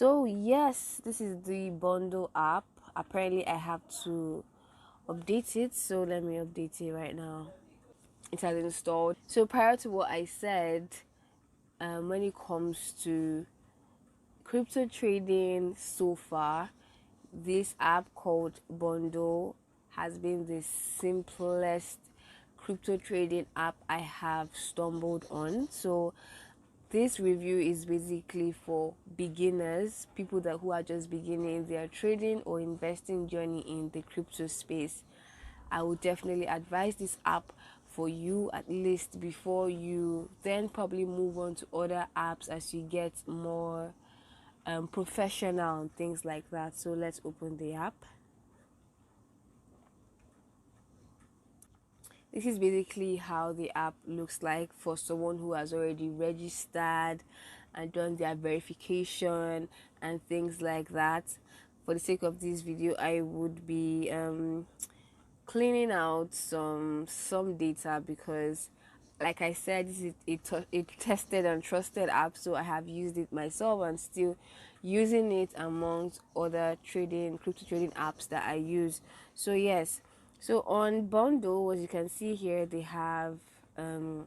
So yes, this is the bundle app. Apparently I have to update it, so let me update it right now. It has installed. So prior to what I said, when it comes to crypto trading so far, this app called Bundle has been the simplest crypto trading app I have stumbled on. So this review is basically for beginners, people that who are just beginning their trading or investing journey in the crypto space. I would definitely advise this app for you, at least before you then probably move on to other apps as you get more professional and things like that. So let's open the app. This is basically how the app looks like for someone who has already registered and done their verification and things like that. For the sake of this video, I would be cleaning out some data because, like I said, this is a tested and trusted app, so I have used it myself and still using it amongst other crypto trading apps that I use. So yes, so on Bundle, as you can see here, they have BTC,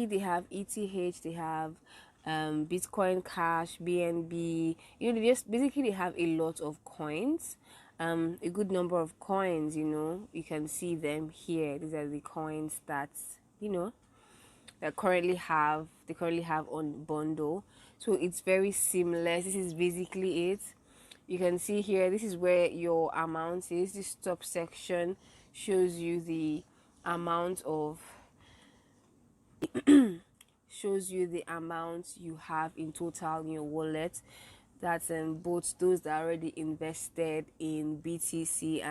they have ETH, they have Bitcoin Cash, BNB. They just basically they have a lot of coins, a good number of coins. You can see them here. These are the coins that that they currently have on Bundle. So it's very seamless. This is basically it. You can see here, this is where your amount is. This top section shows you the amount of shows you the amount you have in total in your wallet. That's both those that are already invested in BTC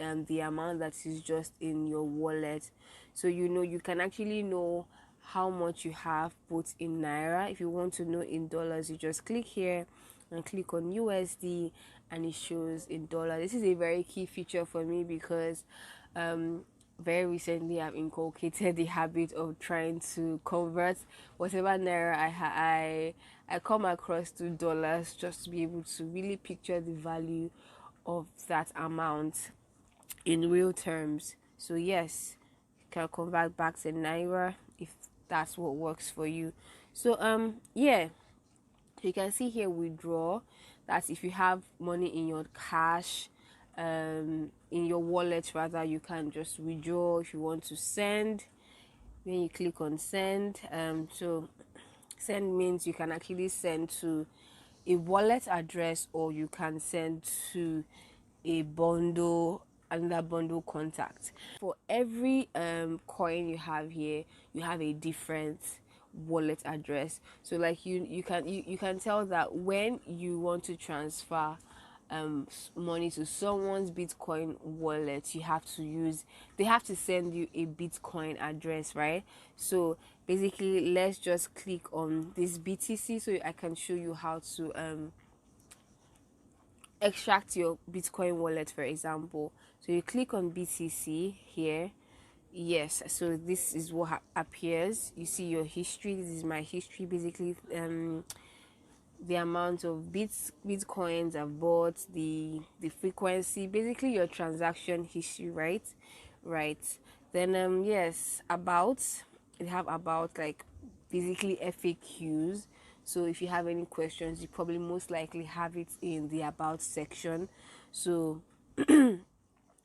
and the amount that is just in your wallet. So you can actually know how much you have both in naira. If you want to know in dollars, you just click here and click on USD and it shows in dollars. This is a very key feature for me because very recently I've inculcated the habit of trying to convert whatever naira I come across to dollars, just to be able to really picture the value of that amount in real terms. So yes, you can convert back to naira if that's what works for you. So yeah, you can see here withdraw. That's if you have money in your cash, in your wallet rather, you can just withdraw. If you want to send, then you click on send. So send means you can actually send to a wallet address or you can send to a bundle, another bundle contact. For every coin you have here, you have a different wallet address. So like you can tell that when you want to transfer money to someone's Bitcoin wallet, they have to send you a Bitcoin address, right? So basically, let's just click on this BTC so I can show you how to extract your Bitcoin wallet, for example. So you click on BTC here. Yes, so this is what appears. You see your history. This is my history, basically. The amount of bitcoins I've bought, the frequency, basically your transaction history, right. Then yes, about, they have about, like, basically FAQs. So if you have any questions, you probably most likely have it in the about section. So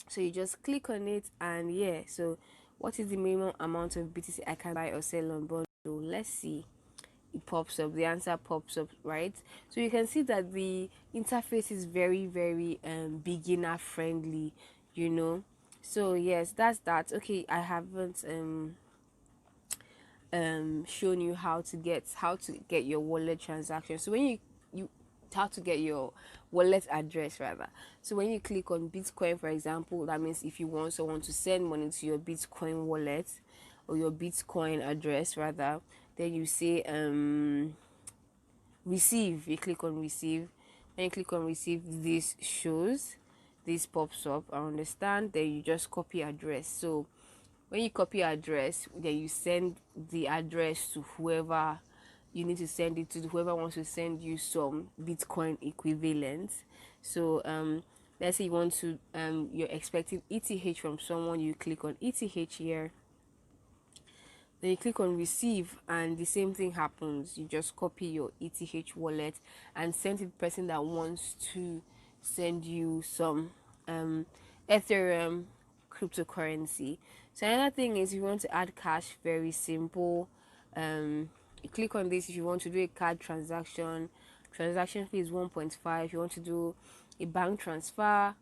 so you just click on it and yeah, so what is the minimum amount of BTC I can buy or sell on Bundle? Let's see. It pops up, the answer pops up, right? So you can see that the interface is very, very beginner friendly. So yes, that's that. Okay, I haven't shown you how to get your wallet transaction. So when you how to get your wallet address rather. So when you click on Bitcoin, for example, that means if you want someone to send money to your Bitcoin wallet or your Bitcoin address rather, then you say receive. You click on receive. When you click on receive, this pops up. I understand. Then you just copy address. So when you copy address, then you send the address to whoever you need to send it to whoever wants to send you some Bitcoin equivalent. So let's say you want to you're expecting ETH from someone, you click on ETH here, then you click on receive, and the same thing happens. You just copy your ETH wallet and send it to the person that wants to send you some ethereum cryptocurrency. So another thing is, if you want to add cash, very simple. You click on this. If you want to do a card transaction fee is 1.5. If you want to do a bank transfer,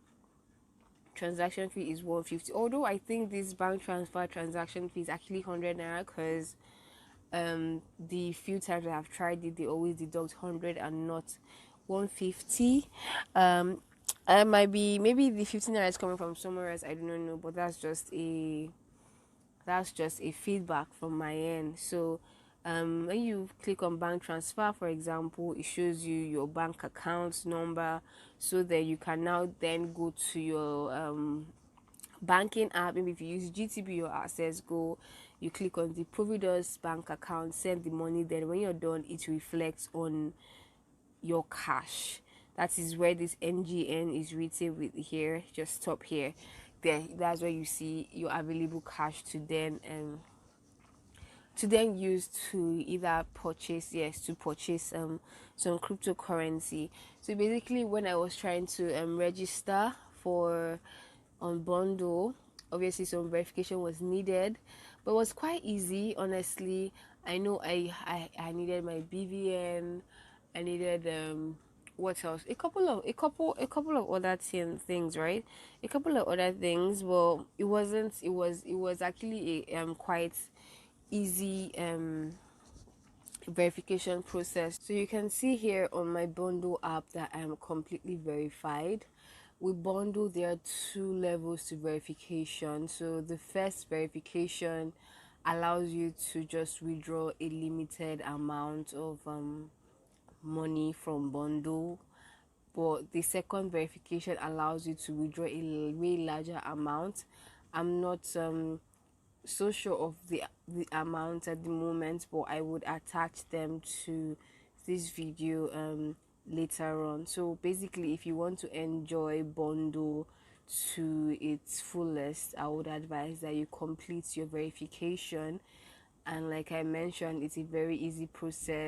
transaction fee is 150. Although I think this bank transfer transaction fee is actually 100 naira, because the few times I have tried it, they always deduct 100 and not 150. I might be, maybe the 15 naira is coming from somewhere else, I do not know, but that's just a feedback from my end. So when you click on bank transfer, for example, it shows you your bank account number, so that you can now then go to your banking app. Maybe if you use GTB or Access Go, you click on the Providus bank account, send the money. Then when you're done, it reflects on your cash. That is where this NGN is written with here. Just stop here. There, that's where you see your available cash to then use to either purchase, to purchase some cryptocurrency. So basically, when I was trying to register for on bundle, obviously some verification was needed, but it was quite easy, honestly. I know I needed my BVN, I needed what else, a couple of other things, right? A couple of other things. Well, it was actually a quite easy verification process. So you can see here on my bundle app that I am completely verified. With bundle, there are two levels to verification. So the first verification allows you to just withdraw a limited amount of money from bundle, but the second verification allows you to withdraw a way larger amount. I'm not so sure of the amount at the moment, but I would attach them to this video later on. So basically, if you want to enjoy bundle to its fullest, I would advise that you complete your verification. And like I mentioned, it's a very easy process.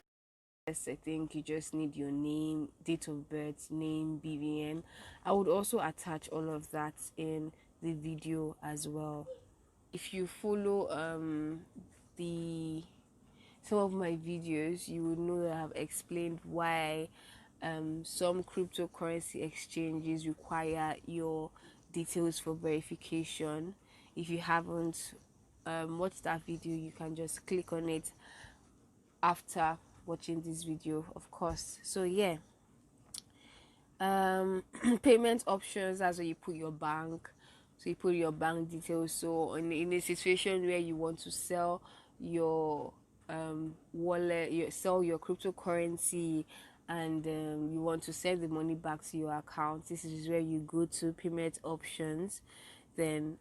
I think you just need your name, date of birth, name, BVN. I would also attach all of that in the video as well. If you follow the some of my videos, you would know that I've explained why some cryptocurrency exchanges require your details for verification. If you haven't watched that video, you can just click on it after watching this video, of course. So yeah, payment options, that's where you put your bank. So you put your bank details. So in a situation where you want to sell your wallet, you sell your cryptocurrency, and you want to send the money back to your account, this is where you go to payment options. Then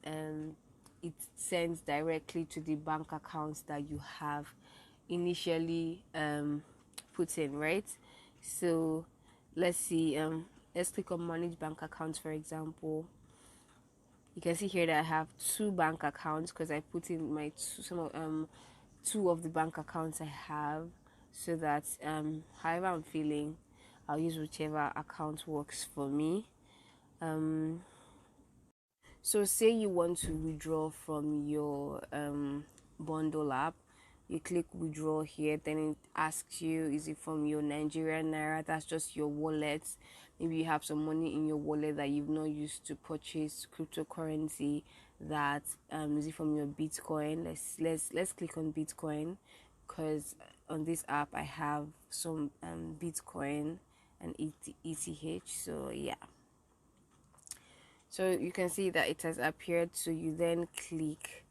it sends directly to the bank accounts that you have initially put in, right? So let's see, let's click on manage bank accounts, for example. You can see here that I have two bank accounts because I put in my two of the bank accounts I have, so that however I'm feeling, I'll use whichever account works for me. So say you want to withdraw from your bundle app, you click withdraw here, then it asks you, is it from your Nigerian naira? That's just your wallet. Maybe you have some money in your wallet that you've not used to purchase cryptocurrency. That is it from your Bitcoin? Let's click on Bitcoin, because on this app I have some Bitcoin and ETH. So yeah, so you can see that it has appeared. So you then click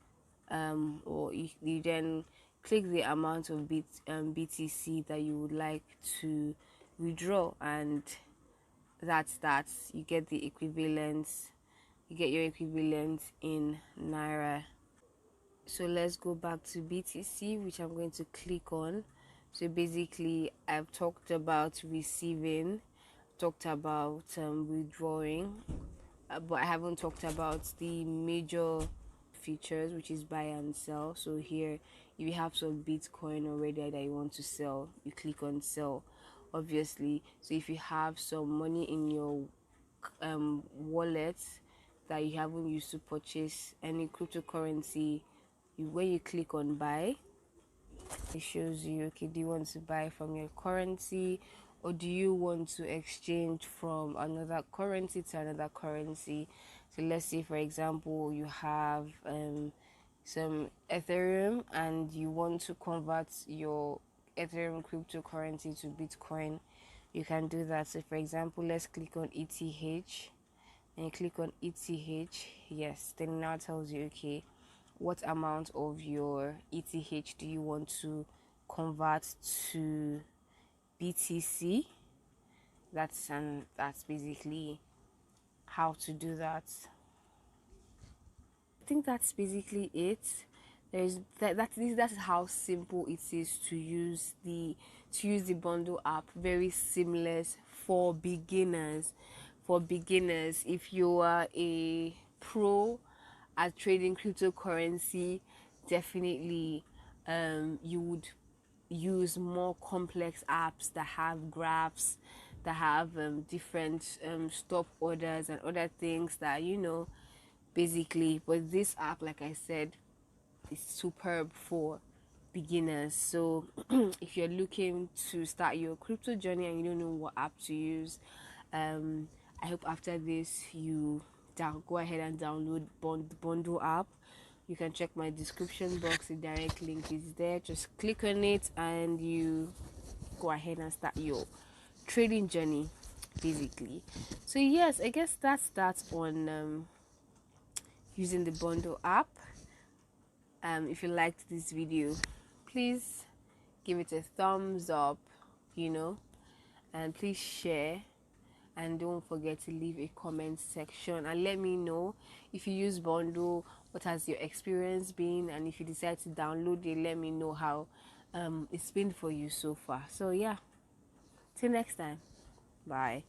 or you then click the amount of BTC that you would like to withdraw, and that's that. You get the equivalents, you get your equivalent in naira. So let's go back to BTC, which I'm going to click on. So basically, I've talked about receiving, talked about withdrawing, but I haven't talked about the major features, which is buy and sell. So here, if you have some Bitcoin already that you want to sell, you click on sell, obviously. So if you have some money in your wallet that you haven't used to purchase any cryptocurrency, when you click on buy, it shows you, okay, do you want to buy from your currency, or do you want to exchange from another currency to another currency? So let's say, for example, you have some ethereum and you want to convert your ethereum cryptocurrency to bitcoin. You can do that. So for example, let's click on ETH, and you click on ETH. Yes, then now it tells you, okay, what amount of your ETH do you want to convert to BTC. That's basically how to do that. I think that's basically it. There's that's how simple it is to use the bundle app. Very seamless for beginners. For beginners, if you are a pro at trading cryptocurrency, definitely you would use more complex apps that have graphs, that have different stop orders and other things that basically. But this app, like I said, is superb for beginners. So if you're looking to start your crypto journey and you don't know what app to use, I hope after this you go ahead and download the bundle app. You can check my description box, the direct link is there. Just click on it and you go ahead and start your trading journey, basically. So yes, I guess that's that on using the bundle app. If you liked this video, please give it a thumbs up, and please share, and don't forget to leave a comment section and let me know if you use bundle, what has your experience been, and if you decide to download it, let me know how it's been for you so far. So yeah, till next time, bye.